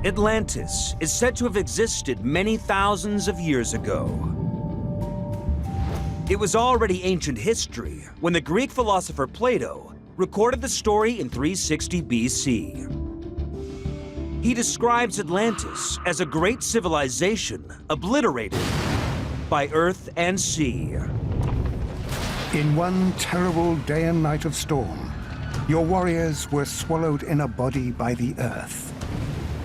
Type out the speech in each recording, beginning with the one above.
Atlantis is said to have existed many thousands of years ago. It was already ancient history when the Greek philosopher Plato recorded the story in 360 BC. He describes Atlantis as a great civilization obliterated by earth and sea. In one terrible day and night of storm, your warriors were swallowed in a body by the earth,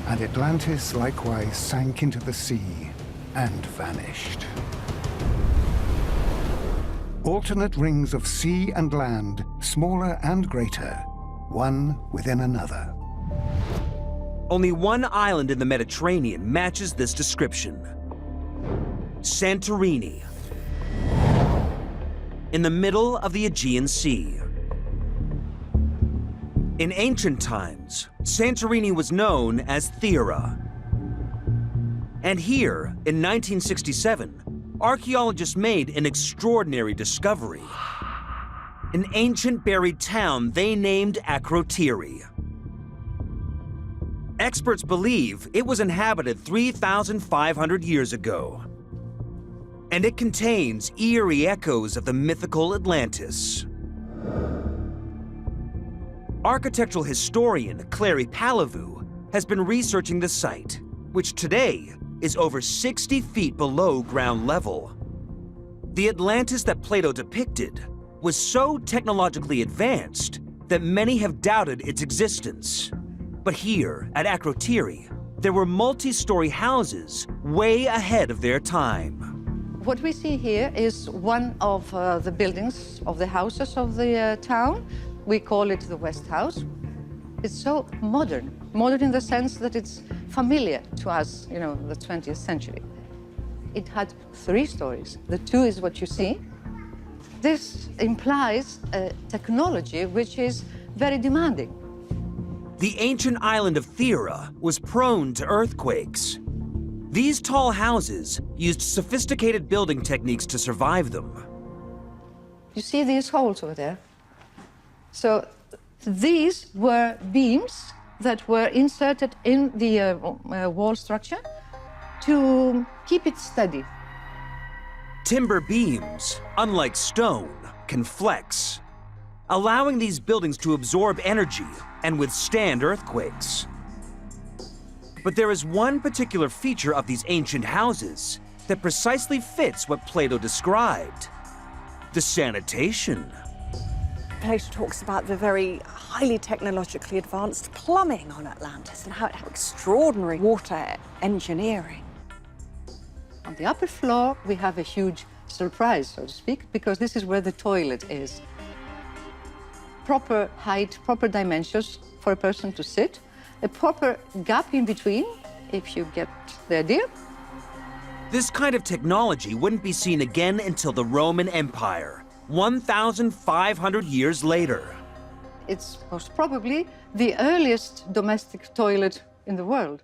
and Atlantis likewise sank into the sea and vanished. Alternate rings of sea and land, smaller and greater, one within another. Only one island in the Mediterranean matches this description: Santorini, in the middle of the Aegean Sea. In ancient times, Santorini was known as Thera. And here, in 1967, archeologists made an extraordinary discovery: an ancient buried town they named Akrotiri. Experts believe it was inhabited 3,500 years ago, and it contains eerie echoes of the mythical Atlantis. Architectural historian Clary Palavu has been researching the site, which today is over 60 feet below ground level. The Atlantis that Plato depicted was so technologically advanced that many have doubted its existence. But here, at Akrotiri, there were multi-story houses way ahead of their time. What we see here is one of the buildings of the houses of the town. We call it the West House. It's so modern. Modern in the sense that it's familiar to us, the 20th century. It had 3 stories. The 2 is what you see. This implies a technology which is very demanding. The ancient island of Thera was prone to earthquakes. These tall houses used sophisticated building techniques to survive them. You see these holes over there? So these were beams that were inserted in the wall structure to keep it steady. Timber beams, unlike stone, can flex, allowing these buildings to absorb energy and withstand earthquakes. But there is one particular feature of these ancient houses that precisely fits what Plato described: the sanitation. Plato talks about the very highly technologically advanced plumbing on Atlantis and how extraordinary water engineering. On the upper floor, we have a huge surprise, so to speak, because this is where the toilet is. Proper height, proper dimensions for a person to sit, a proper gap in between, if you get the idea. This kind of technology wouldn't be seen again until the Roman Empire, 1,500 years later. It's most probably the earliest domestic toilet in the world.